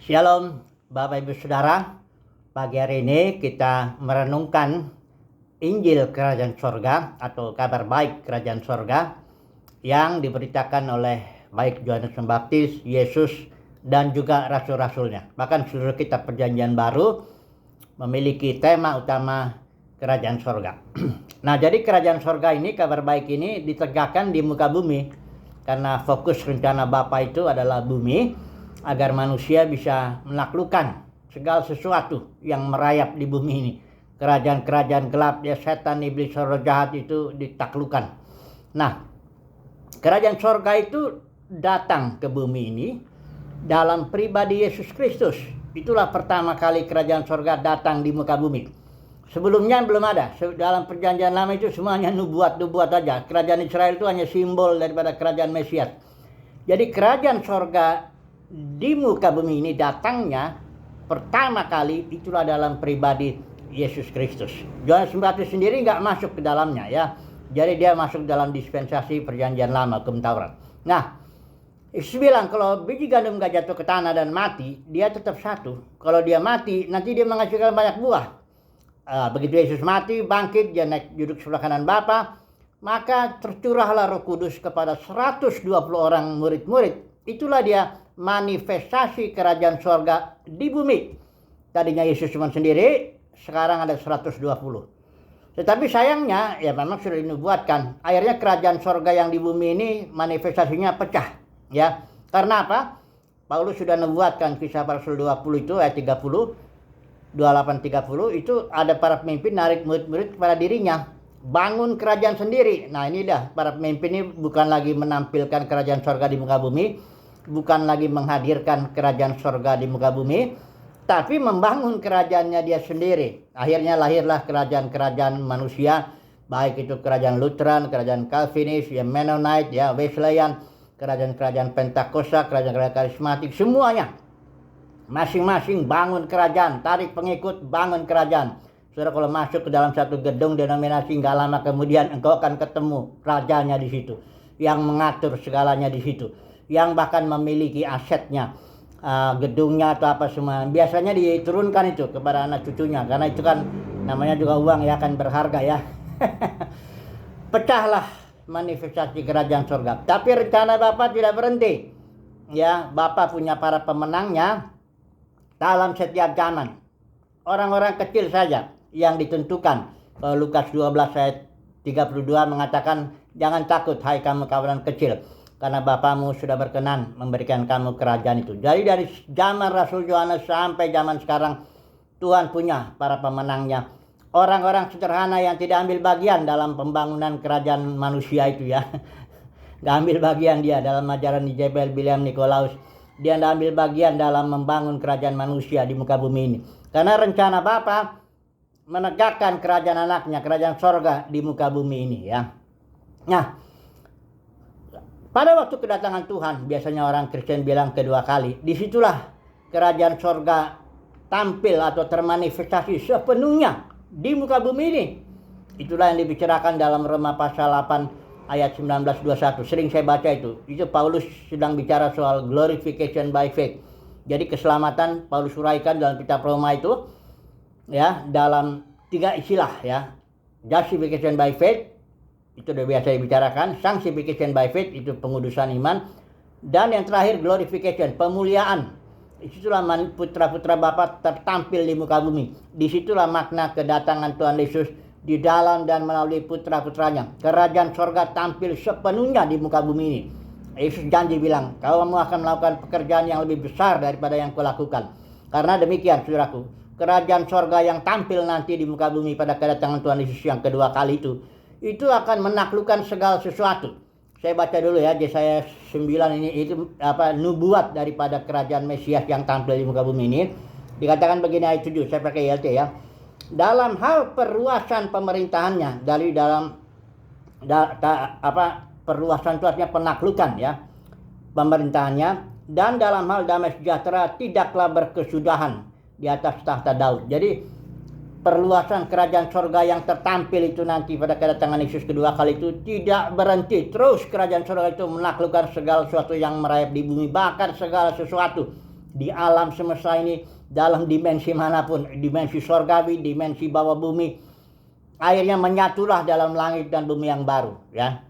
Shalom Bapak Ibu Saudara. Pagi hari ini kita merenungkan Injil Kerajaan Sorga atau kabar baik Kerajaan Sorga yang diberitakan oleh baik Yohanes Pembaptis, Yesus, dan juga rasul-rasulnya. Bahkan seluruh kitab Perjanjian Baru memiliki tema utama Kerajaan Sorga. Nah, jadi Kerajaan Sorga ini, kabar baik ini ditegakkan di muka bumi karena fokus rencana Bapa itu adalah bumi, agar manusia bisa menaklukkan segala sesuatu yang merayap di bumi ini. Kerajaan-kerajaan gelap, ya setan, iblis, roh jahat itu ditaklukkan. Nah, kerajaan sorga itu datang ke bumi ini dalam pribadi Yesus Kristus. Itulah pertama kali kerajaan sorga datang di muka bumi. Sebelumnya belum ada. Dalam perjanjian lama itu semuanya nubuat-nubuat aja. Kerajaan Israel itu hanya simbol daripada kerajaan Mesias. Jadi kerajaan sorga di muka bumi ini datangnya pertama kali itulah dalam pribadi Yesus Kristus. Yohanes Pembaptis sendiri nggak masuk ke dalamnya ya. Jadi dia masuk dalam dispensasi perjanjian lama, hukum Taurat. Nah, Yesus bilang kalau biji gandum nggak jatuh ke tanah dan mati, dia tetap satu. Kalau dia mati, nanti dia menghasilkan banyak buah. Begitu Yesus mati, bangkit, dia naik duduk sebelah kanan Bapa, maka tercurahlah Roh Kudus kepada 120 orang murid-murid. Itulah dia manifestasi kerajaan sorga di bumi. Tadinya Yesus cuma sendiri, sekarang ada 120. Tetapi sayangnya, ya memang sudah dinubuatkan, akhirnya kerajaan sorga yang di bumi ini manifestasinya pecah. Ya, karena apa? Paulus sudah nubuatkan kisah para rasul 20 itu ayat 30, 28-30 itu ada para pemimpin narik murid-murid kepada dirinya. Bangun kerajaan sendiri. Nah inilah para pemimpin ini bukan lagi menampilkan kerajaan sorga di muka bumi, bukan lagi menghadirkan kerajaan sorga di muka bumi, tapi membangun kerajaannya dia sendiri. Akhirnya lahirlah kerajaan-kerajaan manusia, baik itu kerajaan Lutheran, kerajaan Calvinis, ya Mennonite, ya Wesleyan, kerajaan-kerajaan Pentakosta, kerajaan-kerajaan karismatik, semuanya. Masing-masing bangun kerajaan, tarik pengikut, bangun kerajaan. Saudara kalau masuk ke dalam satu gedung denominasi, nggak lama kemudian engkau akan ketemu rajanya di situ, yang mengatur segalanya di situ, yang bahkan memiliki asetnya, gedungnya atau apa semua. Biasanya diturunkan itu kepada anak cucunya, karena itu kan namanya juga uang ya, akan berharga ya. Pecahlah manifestasi kerajaan surga. Tapi rencana Bapa tidak berhenti. Ya, Bapa punya para pemenangnya dalam setiap zaman. Orang-orang kecil saja yang ditentukan. Lukas 12 ayat 32 mengatakan, jangan takut hai kamu kawanan kecil, karena Bapamu sudah berkenan memberikan kamu kerajaan itu. Jadi dari zaman Rasul Yohanes sampai zaman sekarang, Tuhan punya para pemenangnya. Orang-orang sederhana yang tidak ambil bagian dalam pembangunan kerajaan manusia itu ya. Gak ambil bagian dia dalam ajaran Jebel, Bileam, Nikolaus. Dia tidak ambil bagian dalam membangun kerajaan manusia di muka bumi ini. Karena rencana Bapa menegakkan kerajaan anaknya, kerajaan sorga di muka bumi ini ya. Nah, pada waktu kedatangan Tuhan, biasanya orang Kristen bilang kedua kali, disitulah kerajaan sorga tampil atau termanifestasi sepenuhnya di muka bumi ini. Itulah yang dibicarakan dalam Roma pasal 8 ayat 19-21. Sering saya baca itu. Itu Paulus sedang bicara soal glorification by faith. Jadi keselamatan Paulus uraikan dalam kitab Roma itu ya dalam 3 istilah ya. Justification by faith itu sudah biasa dibicarakan. Sanctification by faith itu pengudusan iman, dan yang terakhir glorification, pemuliaan. Disitulah putra-putra Bapa tertampil di muka bumi. Disitulah makna kedatangan Tuhan Yesus di dalam dan melalui putra-putranya. Kerajaan sorga tampil sepenuhnya di muka bumi ini. Yesus janji bilang, kamu akan melakukan pekerjaan yang lebih besar daripada yang kulakukan. Karena demikian saudaraku, kerajaan sorga yang tampil nanti di muka bumi pada kedatangan Tuhan Yesus yang kedua kali itu akan menaklukkan segala sesuatu. Saya baca dulu ya, Yesaya 9 ini itu nubuat daripada kerajaan Mesias yang tampil di muka bumi ini. Dikatakan begini ayat 7, saya pakai ILT ya. Dalam hal perluasan pemerintahannya, dari dalam perluasan itu artinya penaklukan ya, pemerintahannya, dan dalam hal damai sejahtera tidaklah berkesudahan di atas tahta Daud. Jadi perluasan kerajaan sorga yang tertampil itu nanti pada kedatangan Yesus kedua kali itu tidak berhenti. Terus kerajaan sorga itu menaklukkan segala sesuatu yang merayap di bumi, bahkan segala sesuatu di alam semesta ini, dalam dimensi manapun, dimensi sorgawi, dimensi bawah bumi, akhirnya menyatulah dalam langit dan bumi yang baru, ya.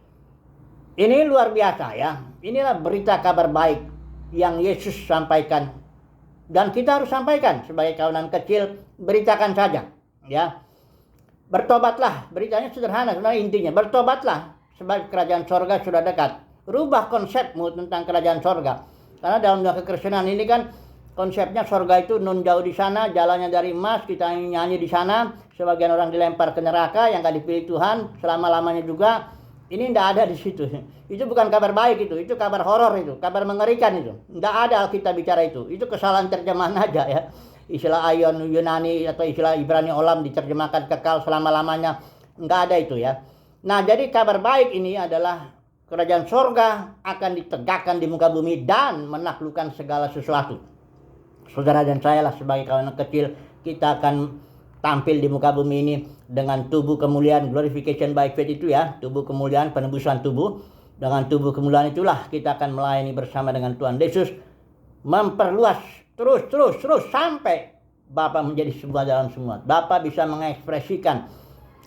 Ini luar biasa, ya. Inilah berita kabar baik yang Yesus sampaikan, dan kita harus sampaikan sebagai kawanan kecil. Beritakan saja, ya. Bertobatlah, beritanya sederhana sebenarnya intinya. Bertobatlah sebab kerajaan sorga sudah dekat. Rubah konsepmu tentang kerajaan sorga. Karena dalam dunia kekristenan ini kan konsepnya sorga itu nun jauh di sana, jalannya dari emas, kita nyanyi di sana. Sebagian orang dilempar ke neraka yang gak dipilih Tuhan selama-lamanya juga. Ini tidak ada di situ. Itu bukan kabar baik itu kabar horor itu, kabar mengerikan itu. Tidak ada Alkitab bicara itu. Itu kesalahan terjemahan aja, ya. Istilah Ayon Yunani atau istilah Ibrani Olam diterjemahkan kekal selama-lamanya. Nggak ada itu, ya. Nah, jadi kabar baik ini adalah kerajaan sorga akan ditegakkan di muka bumi dan menaklukkan segala sesuatu. Saudara dan saya lah sebagai kawan kecil, kita akan tampil di muka bumi ini dengan tubuh kemuliaan, glorification by faith itu, ya. Tubuh kemuliaan, penebusan tubuh. Dengan tubuh kemuliaan itulah kita akan melayani bersama dengan Tuhan Yesus, memperluas terus sampai Bapa menjadi semua dalam semua. Bapa bisa mengekspresikan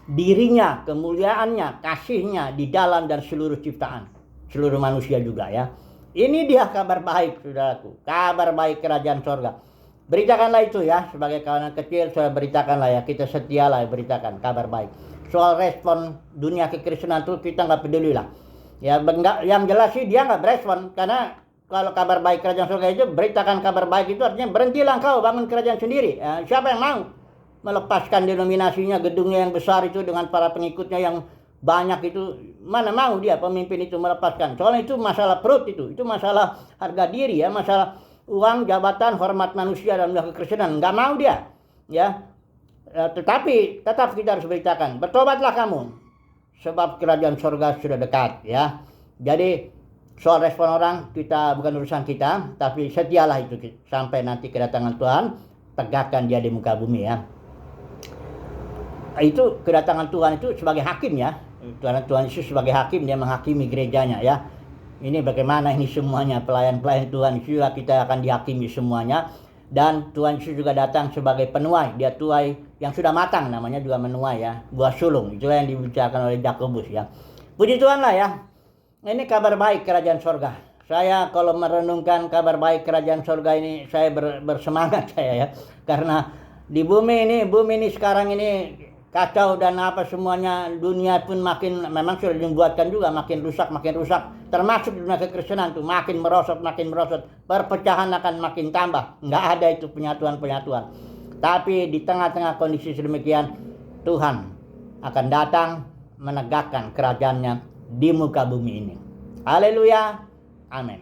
dirinya, kemuliaannya, kasihnya di dalam dan seluruh ciptaan, seluruh manusia juga, ya. Ini dia kabar baik, saudaraku, kabar baik kerajaan sorga. Beritakanlah itu, ya, sebagai kawanan kecil, saya beritakanlah, ya, kita setialah beritakan kabar baik. Soal respon dunia kekristenan itu kita nggak peduli lah, ya. Yang jelas sih dia nggak berespon, karena kalau kabar baik kerajaan surga itu, beritakan kabar baik itu artinya berhentilah engkau bangun kerajaan sendiri. Ya, siapa yang mau melepaskan denominasinya, gedungnya yang besar itu dengan para pengikutnya yang banyak itu, mana mau dia pemimpin itu melepaskan? Soalnya itu masalah perut itu masalah harga diri, ya, masalah uang, jabatan, hormat manusia dalam dunia kekristenan. Nggak mau dia, ya. Tetapi tetap kita harus beritakan, bertobatlah kamu, sebab kerajaan surga sudah dekat, ya. Jadi soal respon orang kita bukan urusan kita, tapi setialah itu sampai nanti kedatangan Tuhan, tegakkan dia di muka bumi, ya. Itu kedatangan Tuhan itu sebagai hakim, ya. Tuhan Yesus sebagai hakim, dia menghakimi gerejanya, ya. Ini bagaimana ini semuanya, pelayan-pelayan Tuhan juga kita akan dihakimi semuanya. Dan Tuhan Yesus juga datang sebagai penuai. Dia tuai yang sudah matang, namanya juga menuai, ya. Buah sulung, itulah yang dibicarakan oleh Yakobus, ya. Puji Tuhan lah, ya. Ini kabar baik kerajaan sorga. Saya kalau merenungkan kabar baik kerajaan sorga ini, saya bersemangat saya, ya. Karena di bumi ini sekarang ini kacau dan apa semuanya, dunia pun memang sudah dibuatkan juga makin rusak. Termasuk dunia kekristenan tuh makin merosot. Perpecahan akan makin tambah. Nggak ada itu penyatuan. Tapi di tengah-tengah kondisi sedemikian, Tuhan akan datang menegakkan kerajaannya di muka bumi ini. Haleluya. Amin.